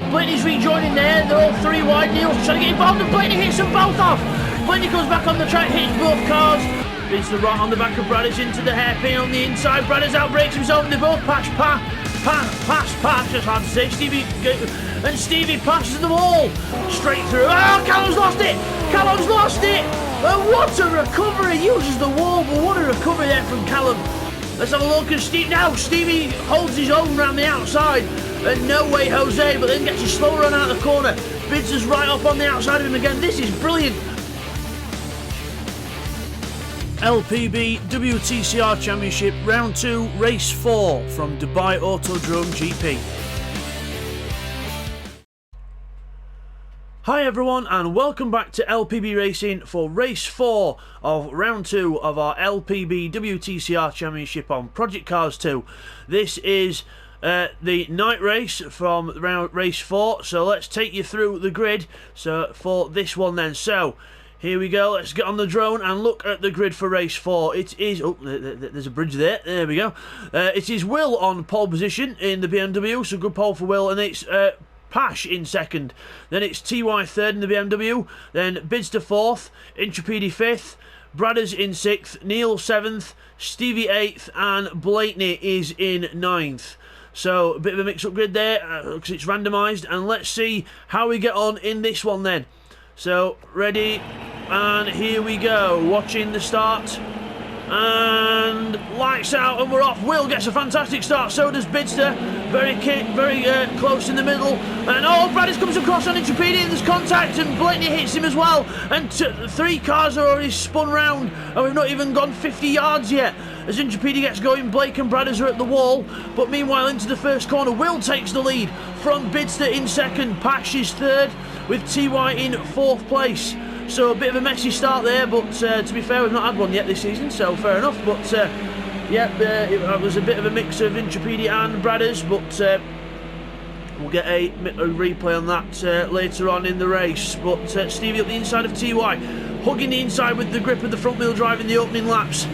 Blaney's rejoining there, they're all three wide. Neil's trying to get involved and Blaney hits them both off. Blaney comes back on the track, hits both cars. It's the right on the back of Bradders into the hairpin on the inside. Bradders outbreaks his own. They both pass, as hard to say. Stevie passes them all straight through. Oh, Callum's lost it! Callum's lost it! What a recovery! He uses the wall, but what a recovery there from Callum. Let's have a look at Steve. Now Stevie holds his own around the outside. And no way Jose, but then gets a slow run out of the corner. Bids right up on the outside of him again. This is brilliant. LPB Wtcr Championship Round 2 Race 4 from Dubai Autodrome GP. Hi everyone and welcome back to LPB Racing for Race 4 of Round 2 of our LPB Wtcr Championship on Project Cars 2. This is the night race from round race 4, so let's take you through the grid for this one then. So here we go, let's get on the drone and look at the grid for race 4. It is, oh, there's a bridge there we go. It is Will on pole position in the BMW, so good pole for Will, and it's Pash in second. Then it's TY third in the BMW, then Bidster fourth, Intrepidi fifth, Bradders in sixth, Neil seventh, Stevie eighth, and Blakeney is in ninth. So a bit of a mix-up grid there because it's randomised, and let's see how we get on in this one then. So ready, and here we go. Watching the start, and lights out, and we're off. Will gets a fantastic start. So does Bidster. Very close in the middle, and oh, Bradders comes across on Intrepidi, and there's contact, and Blakeney hits him as well. And three cars are already spun round, and we've not even gone 50 yards yet. As Intrepidi gets going, Blake and Bradders are at the wall, but meanwhile into the first corner, Will takes the lead from Bidster in second. Pash is third with TY in fourth place. So a bit of a messy start there, but to be fair, we've not had one yet this season, so fair enough. But it was a bit of a mix of Intrepidi and Bradders, but we'll get a replay on that later on in the race. But Stevie up the inside of TY, hugging the inside with the grip of the front wheel drive in the opening laps.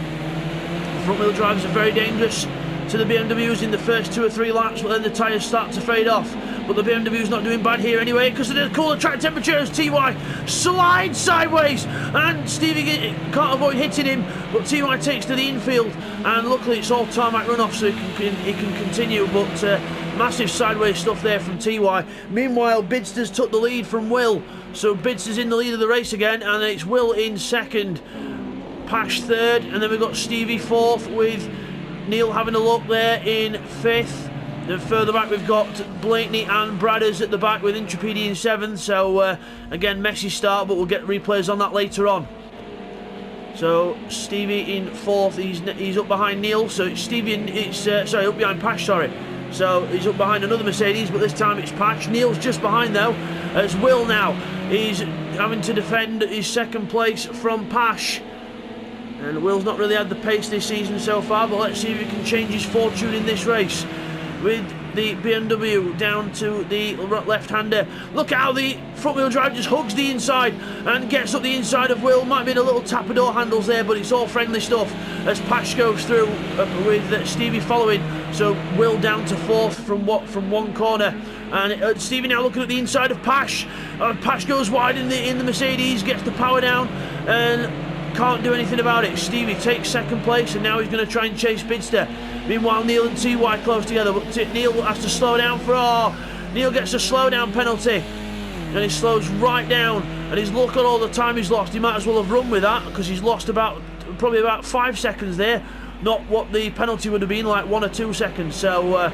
Front wheel drives are very dangerous to the BMWs in the first 2 or 3 laps, but then the tyres start to fade off. But the BMW's not doing bad here anyway because of the cooler track temperature as TY slides sideways, and Stevie can't avoid hitting him, but TY takes to the infield, and luckily it's all tarmac runoff so he can continue, but massive sideways stuff there from TY. Meanwhile, Bidster's took the lead from Will, so Bidster's in the lead of the race again, and it's Will in second, Pash third, and then we've got Stevie fourth with Neil having a look there in fifth. Then further back we've got Blakeney and Bradders at the back with Intrepidi in seventh. So again, messy start, but we'll get replays on that later on. So Stevie in fourth, he's up behind Neil. So it's Stevie, up behind Pash, sorry. So he's up behind another Mercedes, but this time it's Pash. Neil's just behind though, as Will now. He's having to defend his second place from Pash. And Will's not really had the pace this season so far, but let's see if he can change his fortune in this race. With the BMW down to the left-hander. Look how the front-wheel drive just hugs the inside and gets up the inside of Will. Might be a little tap of door handles there, but it's all friendly stuff as Pash goes through with Stevie following. So Will down to fourth from one corner. And Stevie now looking at the inside of Pash. Pash goes wide in the Mercedes, gets the power down, and can't do anything about it. Stevie takes second place, and now he's going to try and chase Bidster. Meanwhile, Neil and TY close together, but Neil has to slow down Neil gets a slow down penalty, and he slows right down, and he's looking at all the time he's lost. He might as well have run with that, because he's lost probably about 5 seconds there, not what the penalty would have been, like 1 or 2 seconds. So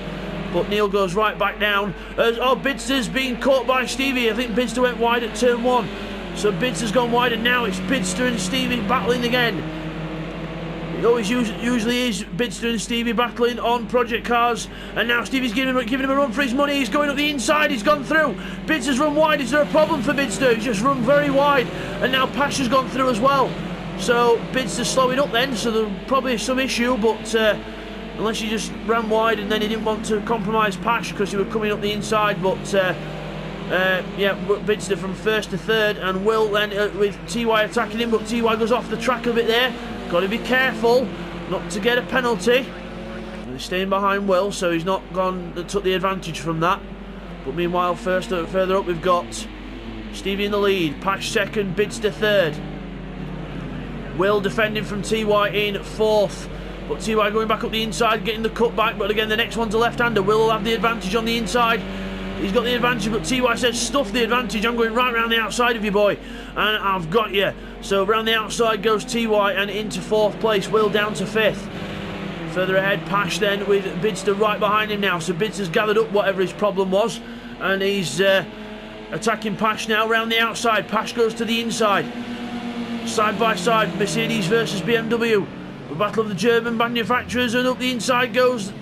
but Neil goes right back down. Bidster's being caught by Stevie. I think Bidster went wide at turn 1. So Bidster's gone wide, and now it's Bidster and Stevie battling again. It always usually is Bidster and Stevie battling on Project Cars, and now Stevie's giving him a run for his money. He's going up the inside, he's gone through. Bidster's run wide. Is there a problem for Bidster? He's just run very wide, and now Pash has gone through as well. So Bidster's slowing up then, so there's probably some issue, but unless he just ran wide and then he didn't want to compromise Pash because he was coming up the inside, but Bidster from first to third, and Will then with TY attacking him, but TY goes off the track a bit there. Got to be careful not to get a penalty. He's staying behind Will, so he's not gone took the advantage from that. But meanwhile, further up, we've got Stevie in the lead, Pash second, Bidster third. Will defending from TY in fourth. But TY going back up the inside, getting the cut back. But again, the next one's a left-hander. Will have the advantage on the inside. He's got the advantage, but TY says, stuff the advantage. I'm going right round the outside of you, boy. And I've got you. So round the outside goes TY and into fourth place. Will down to fifth. Further ahead, Pash then with Bidster right behind him now. So Bidster's gathered up whatever his problem was. And he's attacking Pash now round the outside. Pash goes to the inside. Side by side, Mercedes versus BMW. The battle of the German manufacturers, and up the inside goes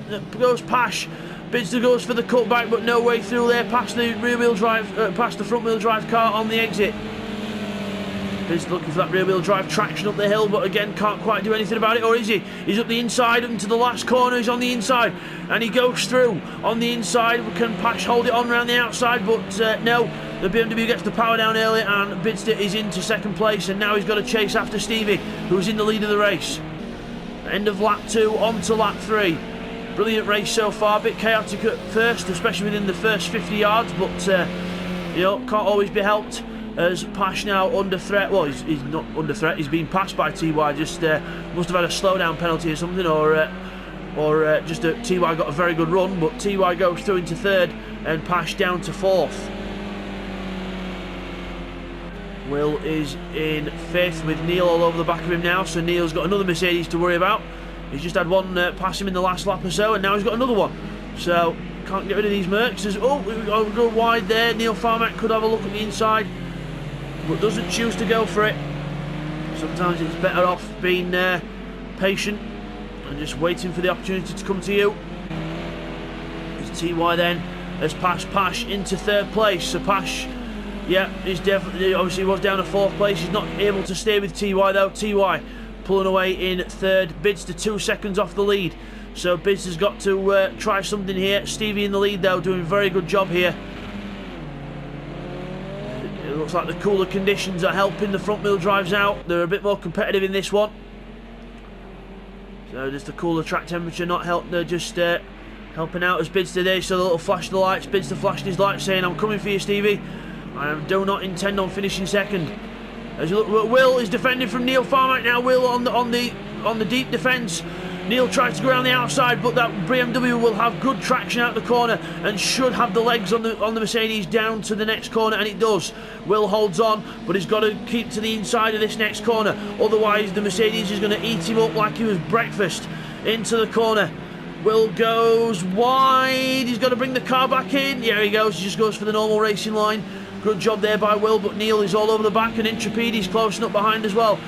Pash. Bidster goes for the cutback, but no way through there past the rear-wheel drive, past the front-wheel drive car on the exit. Bidster looking for that rear-wheel drive traction up the hill, but again can't quite do anything about it, or is he? He's up the inside into the last corner. He's on the inside, and he goes through on the inside. Can Pash hold it on around the outside? But no. The BMW gets the power down early, and Bidster is into second place, and now he's got to chase after Stevie, who's in the lead of the race. End of lap 2, on to lap 3. Brilliant race so far, a bit chaotic at first, especially within the first 50 yards, but you know, can't always be helped as Pash now under threat. Well, he's not under threat, he's been passed by TY, just must have had a slowdown penalty or something, or just TY got a very good run, but TY goes through into third and Pash down to fourth. Will is in fifth with Neil all over the back of him now, so Neil's got another Mercedes to worry about. He's just had one pass him in the last lap or so, and now he's got another one. So, can't get rid of these Mercs. We'll go wide there. Neil Farmack could have a look at the inside, but doesn't choose to go for it. Sometimes it's better off being patient and just waiting for the opportunity to come to you. It's TY then has passed Pash into third place. So Pash, yeah, he's definitely, obviously he was down to fourth place. He's not able to stay with TY though. TY pulling away in third. Bidster 2 seconds off the lead. So Bidster's got to try something here. Stevie in the lead though, doing a very good job here. It looks like the cooler conditions are helping the front wheel drives out. They're a bit more competitive in this one. So just the cooler track temperature not help. They're just helping out as Bidster there. So the little flash of the lights. Bidster flashing his lights saying, "I'm coming for you, Stevie. I do not intend on finishing second." As you look, Will is defending from Neil Farmack now. Will on the deep defence. Neil tries to go around the outside, but that BMW will have good traction out the corner and should have the legs on the Mercedes down to the next corner, and it does. Will holds on, but he's got to keep to the inside of this next corner. Otherwise, the Mercedes is going to eat him up like he was breakfast into the corner. Will goes wide. He's got to bring the car back in. Yeah, he goes. He just goes for the normal racing line. Good job there by Will, but Neil is all over the back, and Intrepidi's closing up behind as well.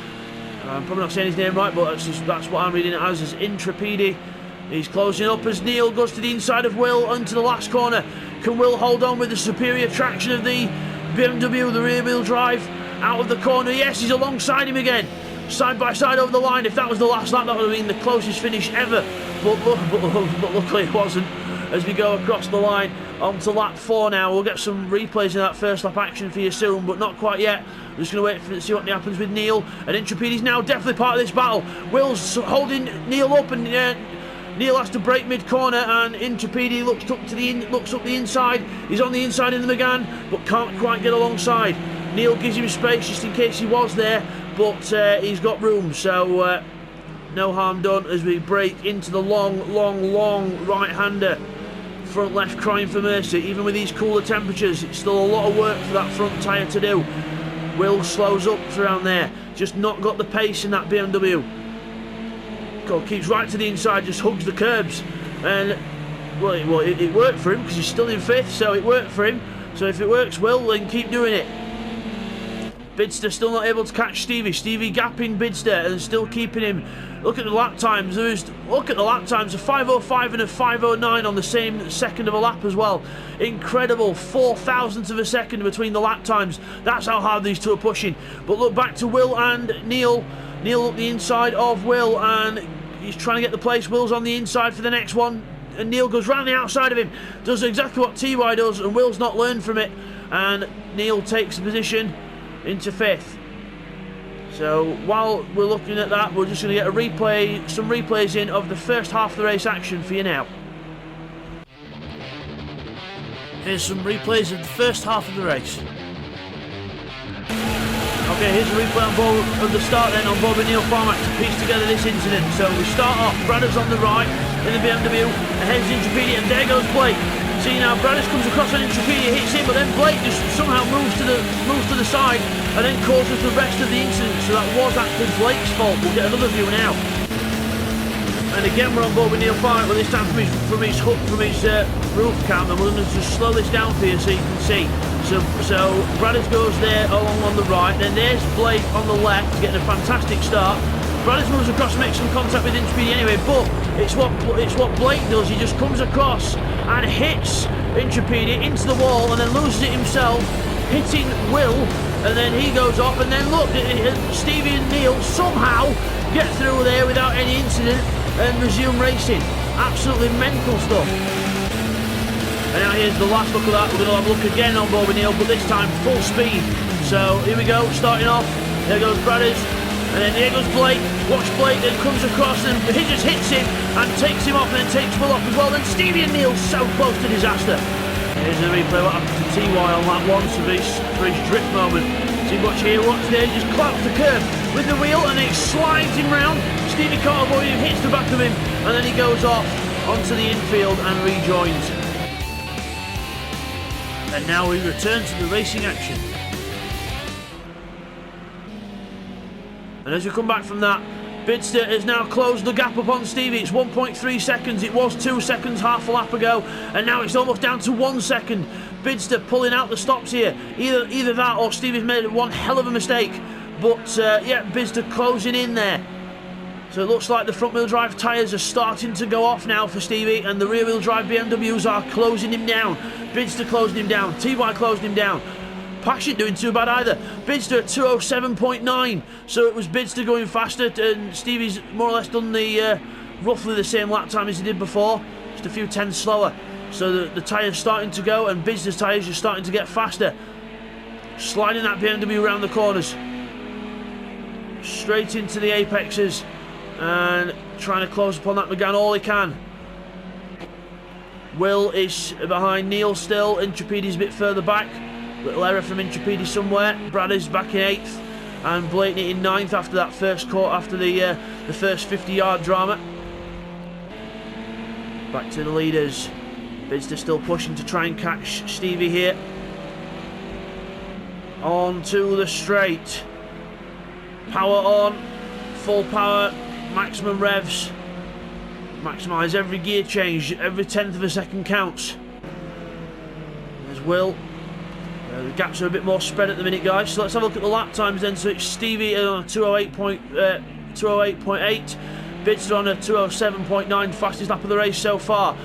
I'm probably not saying his name right, but that's what I'm reading it as Intrepidi. He's closing up as Neil goes to the inside of Will into the last corner. Can Will hold on with the superior traction of the BMW, the rear wheel drive, out of the corner? Yes, he's alongside him again. Side by side over the line. If that was the last lap, that would have been the closest finish ever. But luckily it wasn't. As we go across the line onto lap 4 now. We'll get some replays of that first lap action for you soon, but not quite yet. We're just going to wait to see what happens with Neil. And Intrepidi's now definitely part of this battle. Will's holding Neil up, and Neil has to brake mid-corner, and Intrepidi looks up the inside. He's on the inside in the Megane, but can't quite get alongside. Neil gives him space just in case he was there, but he's got room, so no harm done as we brake into the long right-hander. Front left crying for mercy. Even with these cooler temperatures, it's still a lot of work for that front tyre to do. Will slows up around there, just not got the pace in that BMW. Keeps right to the inside, just hugs the curbs, and well, it worked for him because he's still in 5th, so it worked for him. So if it works, Will, then keep doing it. Bidster still not able to catch Stevie. Stevie gapping Bidster and still keeping him. Look at the lap times. Look at the lap times. A 5:05 and a 5:09 on the same second of a lap as well. Incredible. 0.004 of a second between the lap times. That's how hard these two are pushing. But look back to Will and Neil. Neil up the inside of Will, and he's trying to get the place. Will's on the inside for the next one, and Neil goes round the outside of him. Does exactly what TY does, and Will's not learned from it. And Neil takes the position into 5th. So while we're looking at that, we're just going to get some replays in of the first half of the race action for you now. Here's some replays of the first half of the race. Okay, here's a replay of the start then on board with Neil Farmack to piece together this incident. So we start off, Bradders on the right in the BMW, ahead is Intrepidi, and there goes Blake. See now, Bradders comes across on Intrepidi, hits him, but then Blake just somehow moves to the side and then causes the rest of the incident. So that was actually Blake's fault. We'll get another view now. And again we're on board with Neil Farmack, but this time from his roof cam, and we're going to just slow this down for you so you can see. So Bradders goes there along on the right, then there's Blake on the left getting a fantastic start. Bradders moves across and makes some contact with Intrepidi anyway, but it's what Blake does. He just comes across and hits Intrepidi into the wall and then loses it himself, hitting Will, and then he goes off, and then look, Stevie and Neil somehow get through there without any incident and resume racing. Absolutely mental stuff. And now here's the last look of that. We're going to have a look again on board with Neil, but this time full speed. So here we go, starting off. There goes Bradders, and then here goes Blake. Watch Blake, then comes across and he just hits him and takes him off, and then takes Will off as well. Then Stevie and Neil so close to disaster. Here's a replay what happened to TY on that one, so for his drift moment. See, watch here, watch there, he just clouts the curb with the wheel and it slides him round. Stevie can't avoid him, hits the back of him, and then he goes off onto the infield and rejoins. And now we return to the racing action. And as we come back from that, Bidster has now closed the gap upon Stevie. It's 1.3 seconds. It was 2 seconds half a lap ago, and now it's almost down to 1 second. Bidster pulling out the stops here. Either that or Stevie's made one hell of a mistake. But yeah, Bidster closing in there. So it looks like the front wheel drive tyres are starting to go off now for Stevie, and the rear wheel drive BMWs are closing him down. Bidster closing him down, TY closing him down. Pack ain't doing too bad either. Bidster at 207.9, so it was Bidster going faster, and Stevie's more or less done the roughly the same lap time as he did before, just a few tenths slower. So the tyres starting to go, and Bidster's tyres are starting to get faster. Sliding that BMW around the corners, straight into the apexes, and trying to close upon that McGann all he can. Will is behind Neil still. Intrepidi's a bit further back. Little error from Intrepidi somewhere. Bradders back in 8th, and Blakeney in 9th after that first court, after the first 50-yard drama. Back to the leaders. Bidster still pushing to try and catch Stevie here. On to the straight. Power on. Full power. Maximum revs. Maximise every gear change. Every tenth of a second counts. There's Will. The gaps are a bit more spread at the minute, guys. So let's have a look at the lap times then. So it's Stevie on a 208.8. Bidster on a 207.9, fastest lap of the race so far.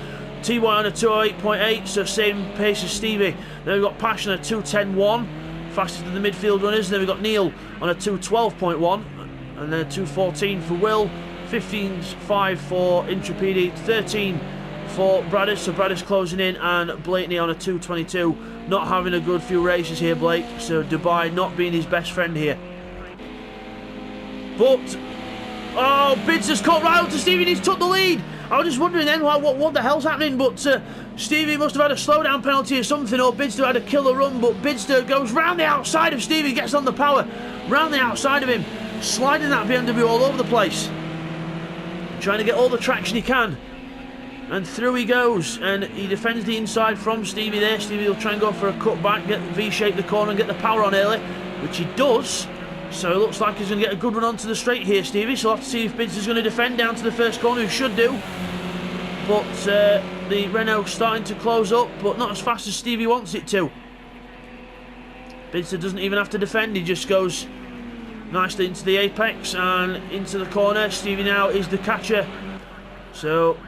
TY on a 208.8, so same pace as Stevie. Then we've got Pash on a 210.1, fastest of the midfield runners. Then we've got Neil on a 212.1, and then a 214 for Will, 15.5 for Intrepidi, 13 for Bradders. So Bradders closing in, and Blakeney on a 222. Not having a good few races here, Blake. So Dubai not being his best friend here. But oh, Bidster's caught right up to Stevie and he's took the lead. I was just wondering then what the hell's happening, but Stevie must have had a slowdown penalty or something, or Bidster had a killer run, but Bidster goes round the outside of Stevie, gets on the power, round the outside of him, sliding that BMW all over the place, trying to get all the traction he can. And through he goes, and he defends the inside from Stevie there. Stevie will try and go for a cutback, get V-shape the corner and get the power on early, which he does. So it looks like he's going to get a good run onto the straight here, Stevie. So we'll have to see if Bidster's going to defend down to the first corner, who should do. But the Renault's starting to close up, but not as fast as Stevie wants it to. Bidster doesn't even have to defend, he just goes nicely into the apex and into the corner. Stevie now is the catcher. So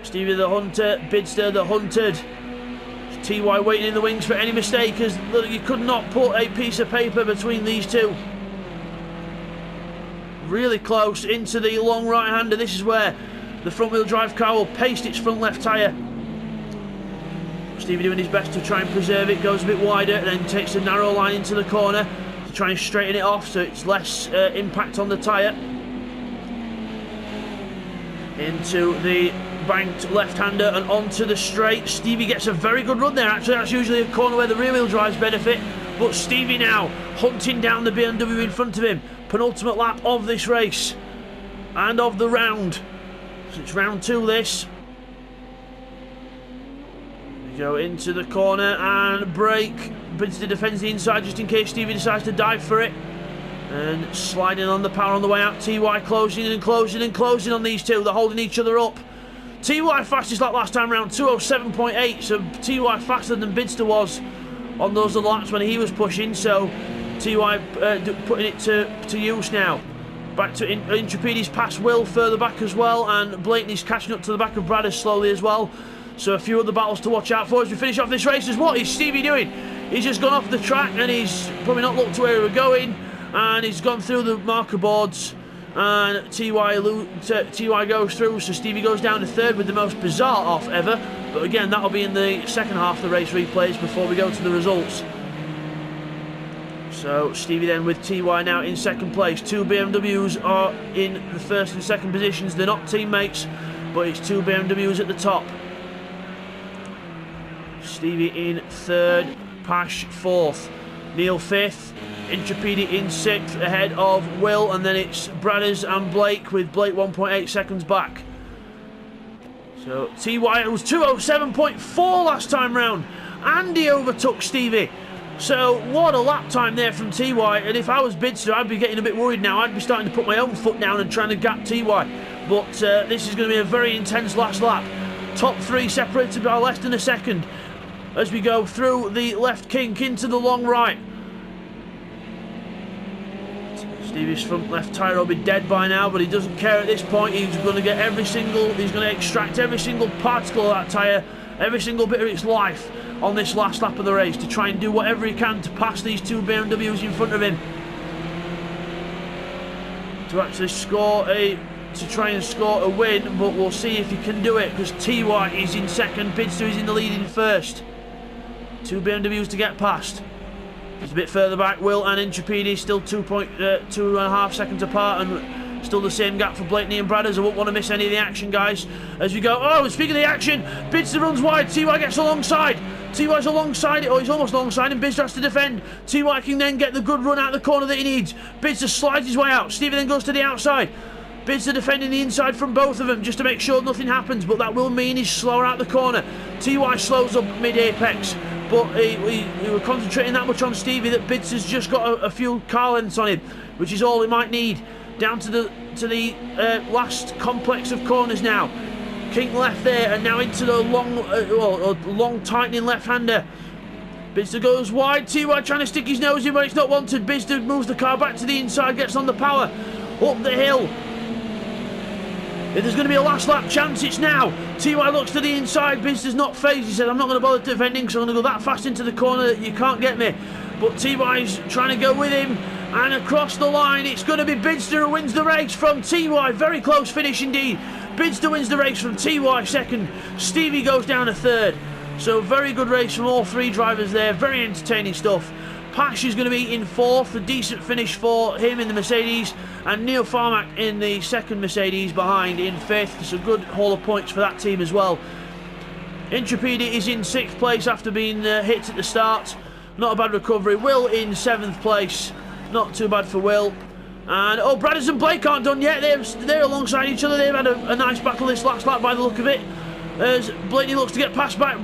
Stevie the hunter, Bidster the hunted. TY waiting in the wings for any mistake, as you could not put a piece of paper between these two. Really close into the long right hander. This is where the front wheel drive car will paste its front left tyre. Stevie doing his best to try and preserve it, goes a bit wider, then takes a narrow line into the corner to try and straighten it off so it's less impact on the tyre. Into the banked left-hander and onto the straight. Stevie gets a very good run there. Actually, that's usually a corner where the rear-wheel drives benefit. But Stevie now hunting down the BMW in front of him. Penultimate lap of this race and of the round. So it's round 2 this. We go into the corner and brake. Bridgestone defends the inside just in case Stevie decides to dive for it. And sliding on the power on the way out. TY closing and closing and closing on these two. They're holding each other up. TY fastest lap last time round, 2:07.8. So TY faster than Bidster was on those other laps when he was pushing. So TY putting it to use now. Back to Intrepidi's past Will further back as well. And Blakeney's catching up to the back of Bradders slowly as well. So a few other battles to watch out for as we finish off this race. What is Stevie doing? He's just gone off the track and he's probably not looked to where we were going. And he's gone through the marker boards. And TY goes through, so Stevie goes down to 3rd with the most bizarre off ever. But again, that'll be in the second half of the race replays before we go to the results. So Stevie then with TY now in 2nd place. 2 BMWs are in the 1st and 2nd positions. They're not teammates, but it's 2 BMWs at the top. Stevie in 3rd, Pash 4th, Neil 5th. Intrepidi in 6th ahead of Will, and then it's Bradders and Blake with Blake 1.8 seconds back. So TY was 2:07.4 last time round. Andy overtook Stevie. So what a lap time there from TY, and if I was Bidster I'd be getting a bit worried now. I'd be starting to put my own foot down and trying to gap TY. But this is going to be a very intense last lap. Top 3 separated by less than a second as we go through the left kink into the long right. Stevie's front left tyre will be dead by now, but he doesn't care at this point. He's going to get he's going to extract every single particle of that tyre, every single bit of its life on this last lap of the race to try and do whatever he can to pass these 2 BMWs in front of him. To actually try and score a win, but we'll see if he can do it because TY is in 2nd, Bidster is in the lead in 1st. 2 BMWs to get past. He's a bit further back. Will and Intrepidi still 2.5 seconds apart, and still the same gap for Blakeney and Bradders. I won't want to miss any of the action, guys. As we go, oh, speaking of the action, Bidster runs wide. TY gets alongside. TY's alongside it, or he's almost alongside him. Bidster has to defend. TY can then get the good run out of the corner that he needs. Bidster slides his way out. Stevie then goes to the outside. Bidster defending the inside from both of them just to make sure nothing happens, but that will mean he's slower out the corner. TY slows up mid-apex. But we were concentrating that much on Stevie that Bidster's just got a few car lengths on him, which is all he might need. Down to the last complex of corners now. Kink left there, and now into the long tightening left-hander. Bidster goes wide. TY trying to stick his nose in where it's not wanted. Bidster moves the car back to the inside, gets on the power, up the hill. If there's going to be a last lap chance, it's now. TY looks to the inside. Bidster's not phased. He said, I'm not going to bother defending because I'm going to go that fast into the corner that you can't get me. But TY's trying to go with him. And across the line, it's going to be Bidster who wins the race from TY. Very close finish indeed. Bidster wins the race from TY 2nd. Stevie goes down to 3rd. So very good race from all 3 drivers there. Very entertaining stuff. Pash is going to be in 4th, a decent finish for him in the Mercedes, and Neil Farmack in the 2nd Mercedes behind in 5th. It's a good haul of points for that team as well. Intrepidi is in 6th place after being hit at the start. Not a bad recovery. Will in 7th place. Not too bad for Will. And Bradders and Blake aren't done yet. They're alongside each other. They've had a nice battle this last lap by the look of it. As Blakeney looks to get past back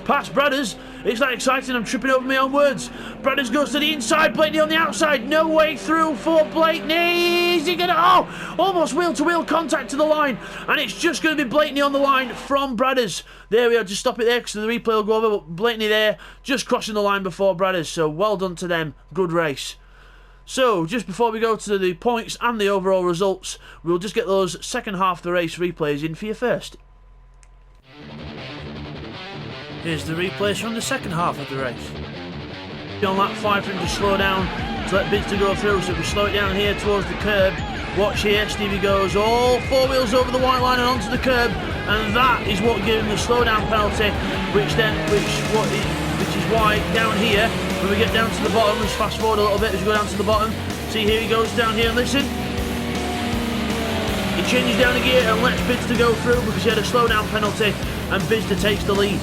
past Bradders. It's that exciting, I'm tripping over my own words. Bradders goes to the inside, Blakeney on the outside. No way through for Blakeney. Is he going to... Oh, almost wheel-to-wheel contact to the line. And it's just going to be Blakeney on the line from Bradders. There we are, just stop it there because the replay will go over. But Blakeney there, just crossing the line before Bradders. So well done to them. Good race. So, just before we go to the points and the overall results, we'll just get those second half of the race replays in for you first. Here's the replays from the second half of the race. On lap 5 for him to slow down to let Bidster go through, so if we slow it down here towards the curb, watch here, Stevie goes all 4 wheels over the white line and onto the curb, and that is what gave him the slowdown penalty, which is why down here When we get down to the bottom, let's fast forward a little bit as we go down to the bottom. See, here he goes down here, listen. He changes down the gear and lets Bidster go through because he had a slowdown penalty, and Bidster takes the lead.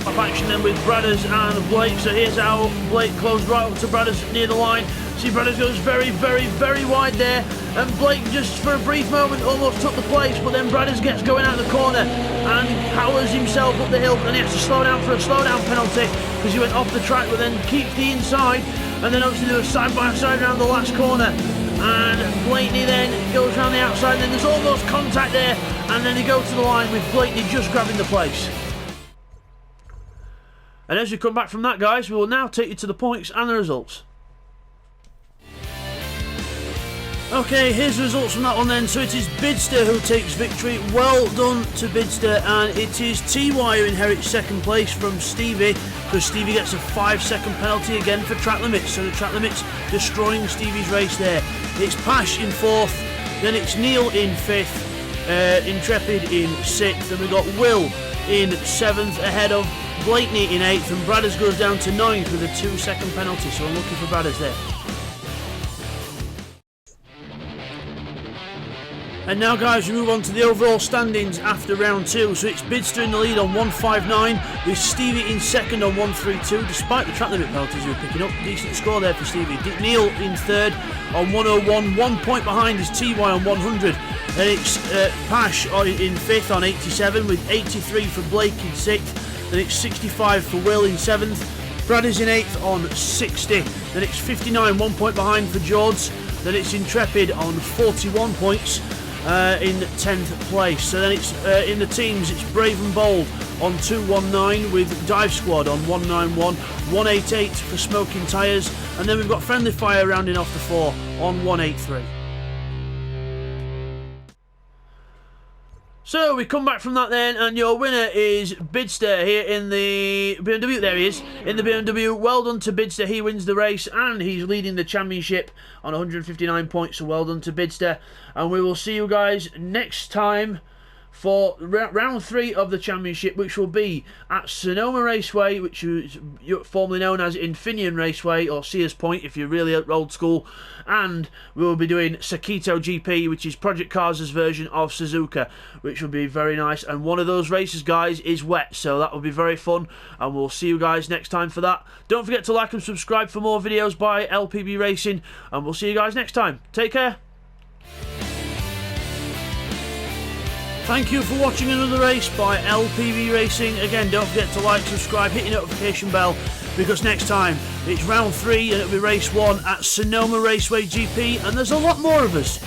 Up action then with Bradders and Blake. So here's how Blake closed right up to Bradders near the line. See, Bradders goes very, very, very wide there, and Blake just for a brief moment almost took the place, but then Bradders gets going out of the corner and powers himself up the hill, and he has to slow down for a slowdown penalty because he went off the track, but then keeps the inside, and then obviously they were side by side around the last corner. And Blakeney then goes around the outside, and then there's almost contact there, and then they go to the line with Blakeney just grabbing the place. And as we come back from that, guys, we will now take you to the points and the results. Okay, here's the results from that one then. So it is Bidster who takes victory. Well done to Bidster, and it is TY who inherits second place from Stevie, because Stevie gets a 5-second penalty again for track limits. So the track limits destroying Stevie's race there. It's Pash in 4th, then it's Neil in 5th, Intrepid in 6th, and we've got Will in 7th ahead of Blakeney in 8th, and Bradders goes down to 9th with a 2-second penalty, so I'm looking for Bradders there. And now, guys, we move on to the overall standings after round 2. So it's Bidster in the lead on 159, with Stevie in 2nd on 132, despite the track limit penalties he was picking up. Decent score there for Stevie. Neil in 3rd on 101, 1 point behind is TY on 100. Then it's Pash in 5th on 87, with 83 for Blake in 6th. Then it's 65 for Will in 7th. Bradders in 8th on 60. Then it's 59, 1 point behind for George. Then it's Intrepid on 41 points. In 10th place. So then it's in the teams, it's Brave and Bold on 219, with Dive Squad on 191, 188 for Smoking Tyres, and then we've got Friendly Fire rounding off the 4 on 183. So we come back from that then, and your winner is Bidster here in the BMW. There he is, in the BMW. Well done to Bidster, he wins the race, and he's leading the championship on 159 points, so well done to Bidster. And we will see you guys next time for round 3 of the championship, which will be at Sonoma Raceway, which is formerly known as Infineon Raceway, or Sears Point if you're really old school. And we will be doing Sakito GP, which is Project Cars' version of Suzuka, which will be very nice. And one of those races, guys, is wet, so that will be very fun, and we'll see you guys next time for that. Don't forget to like and subscribe for more videos by LPB Racing, and we'll see you guys next time. Take care. Thank you for watching another race by LPB Racing. Again, don't forget to like, subscribe, hit your notification bell, because next time it's round 3 and it'll be race 1 at Sonoma Raceway GP, and there's a lot more of us.